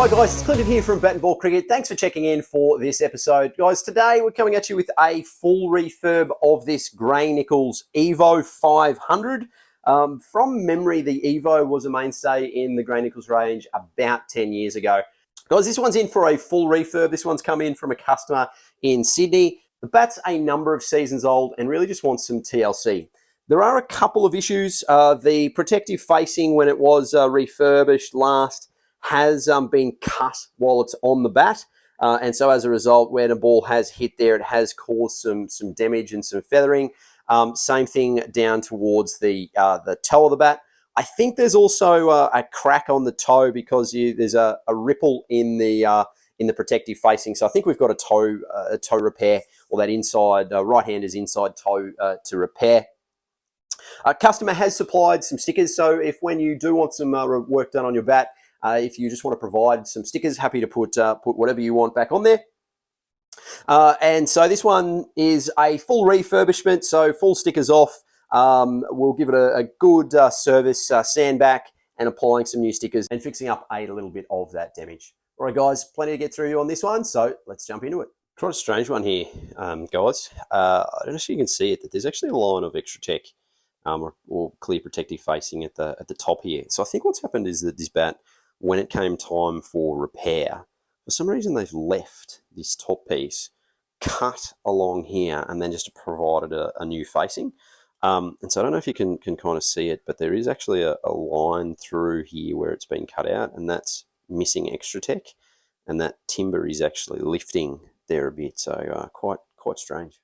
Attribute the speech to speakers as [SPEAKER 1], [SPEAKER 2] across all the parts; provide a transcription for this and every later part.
[SPEAKER 1] Hi guys, it's Clinton here from Bat and Ball Cricket. Thanks for checking in for this episode. Guys, today we're coming at you with a full refurb of this Gray Nicholls Evo 500. From memory, the Evo was a mainstay in the Gray Nicholls range about 10 years ago. Guys, this one's in for a full refurb. This one's come in from a customer in Sydney. The bat's a number of seasons old and really just wants some TLC. There are a couple of issues. The protective facing when it was refurbished last has been cut while it's on the bat. And so as a result, where the ball has hit there, it has caused some damage and some feathering. Same thing down towards the toe of the bat. I think there's also a crack on the toe because there's a ripple in the protective facing. So I think we've got a toe repair, or that inside right-hander's inside toe to repair. Customer has supplied some stickers. So if when you do want some work done on your bat, if you just want to provide some stickers, happy to put whatever you want back on there. And so this one is a full refurbishment, so full stickers off. We'll give it a good service, sand back, and applying some new stickers and fixing up a little bit of that damage. All right, guys, plenty to get through on this one, so let's jump into it. Quite a strange one here, guys. I don't know if you can see it, but there's actually a line of Extra Tech or clear protective facing at the top here. So I think what's happened is that this bat, when it came time for repair, for some reason they've left this top piece cut along here and then just provided a new facing. And so I don't know if you can kind of see it, but there is actually a line through here where it's been cut out, and that's missing Extra Tech, and that timber is actually lifting there a bit. So quite strange.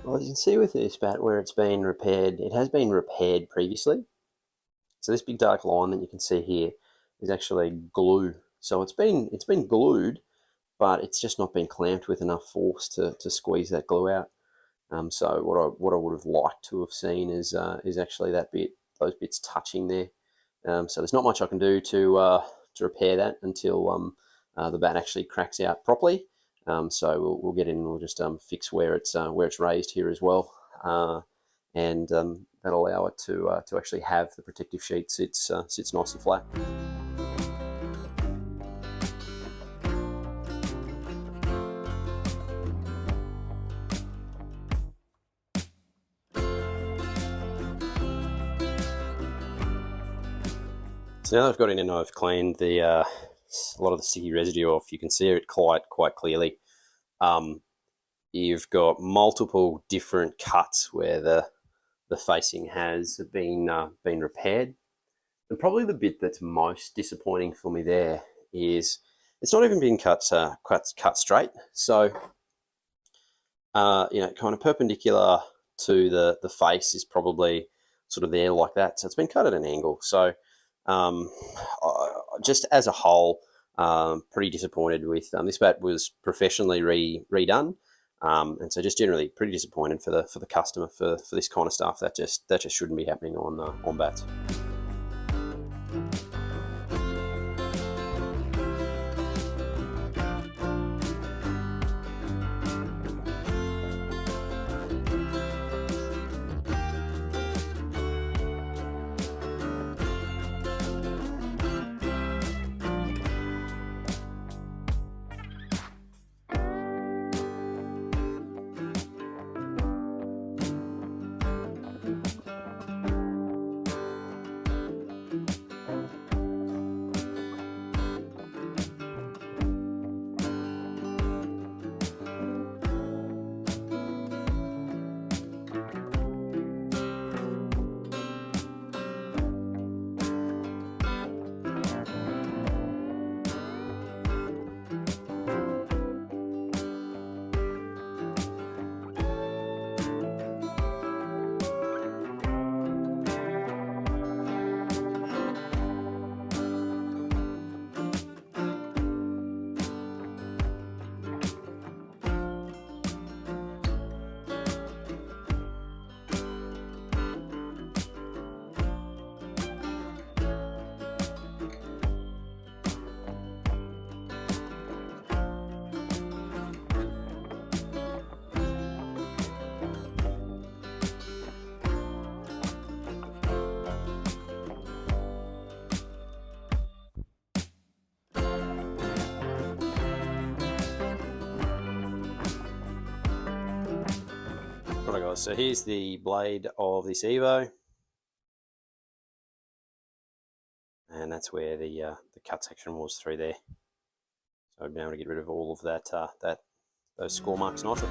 [SPEAKER 1] Well, you can see with this bat where it's been repaired, it has been repaired previously. So this big dark line that you can see here is actually glue. So it's been glued, but it's just not been clamped with enough force to squeeze that glue out. So what I would have liked to have seen is actually that bit, those bits touching there. So there's not much I can do to repair that until the bat actually cracks out properly. So we'll get in and we'll just fix where it's raised here as well, and that'll allow it to actually have the protective sheet sits nice and flat. So now that I've got in and I've cleaned a lot of the sticky residue off, you can see it quite clearly. You've got multiple different cuts where the facing has been repaired, and probably the bit that's most disappointing for me there is it's not even been cut straight. So kind of perpendicular to the face is probably sort of there like that. So it's been cut at an angle. So just as a whole, pretty disappointed with this bat. Was professionally redone, and so just generally pretty disappointed for the customer for this kind of stuff. That just shouldn't be happening on bats. guys, so here's the blade of this Evo. And that's where the cut section was through there. So I've been able to get rid of all of that, those score marks nicely.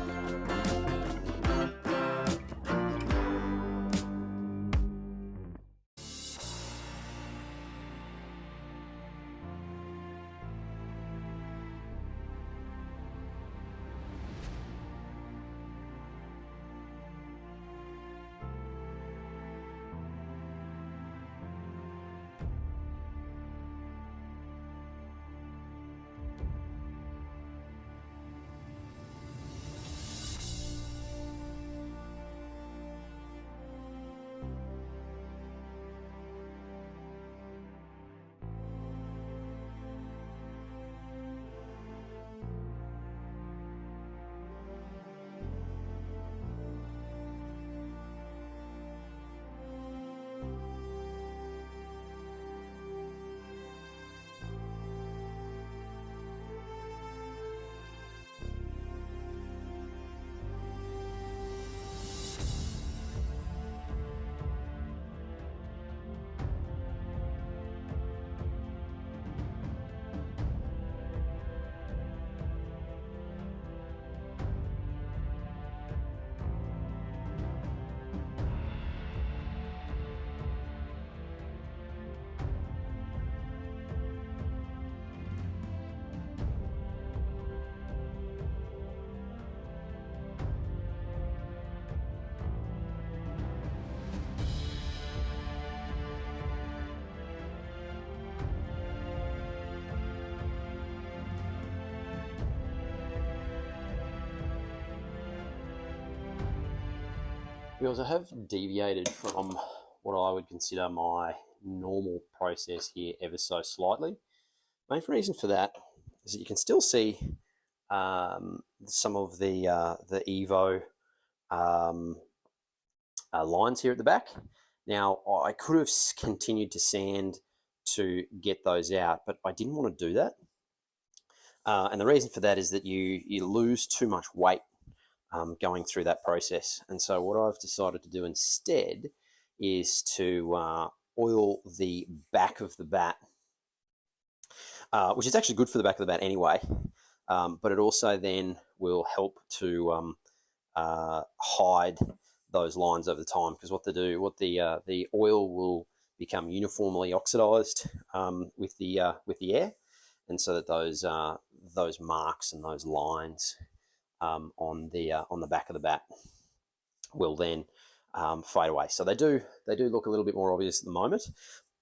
[SPEAKER 1] Because I have deviated from what I would consider my normal process here ever so slightly. Main reason for that is that you can still see some of the Evo lines here at the back. Now, I could have continued to sand to get those out, but I didn't want to do that. And the reason for that is that you lose too much weight going through that process. And so what I've decided to do instead is to oil the back of the bat, which is actually good for the back of the bat anyway, but it also then will help to hide those lines over time, because what the oil will become uniformly oxidized with the air, and so that those marks and those lines on the back of the bat will then fade away. So they do look a little bit more obvious at the moment,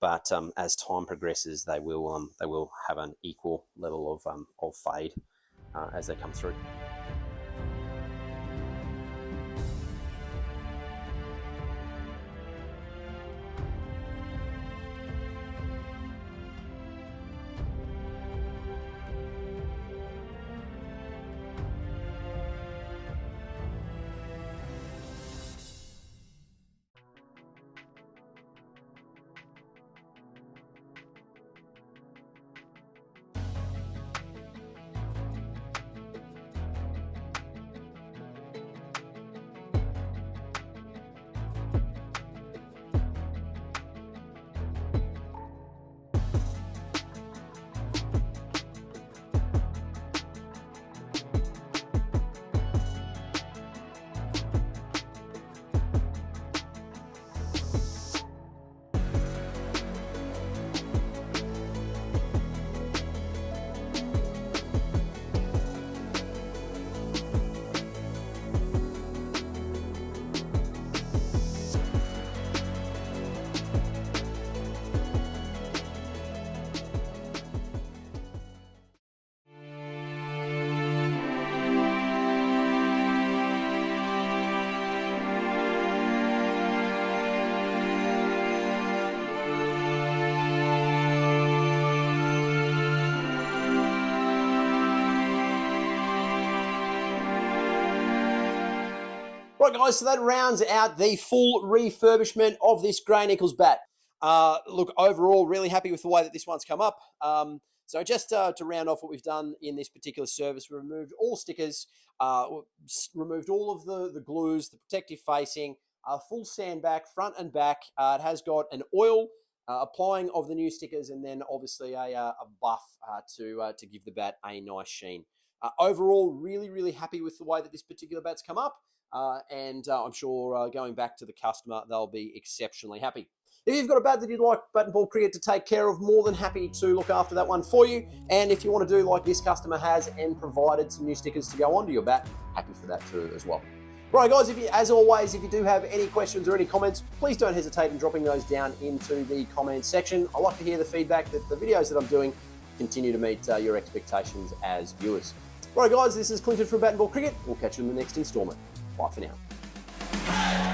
[SPEAKER 1] but as time progresses, they will have an equal level of fade as they come through. Right, guys, so that rounds out the full refurbishment of this Gray Nicholls bat. Look, overall, really happy with the way that this one's come up. So just to round off what we've done in this particular service, we removed all stickers, removed all of the glues, the protective facing, full sand back, front and back. It has got an oil applying of the new stickers, and then obviously a buff to give the bat a nice sheen. Overall, really happy with the way that this particular bat's come up, and I'm sure going back to the customer, they'll be exceptionally happy. If you've got a bat that you'd like Bat and Ball Cricket to take care of, more than happy to look after that one for you. And if you want to do like this customer has and provided some new stickers to go onto your bat, happy for that too as well. Right, guys, as always, if you do have any questions or any comments, please don't hesitate in dropping those down into the comments section. I like to hear the feedback that the videos that I'm doing continue to meet your expectations as viewers. Right, guys, this is Clinton from Bat and Ball Cricket. We'll catch you in the next instalment. Bye for now.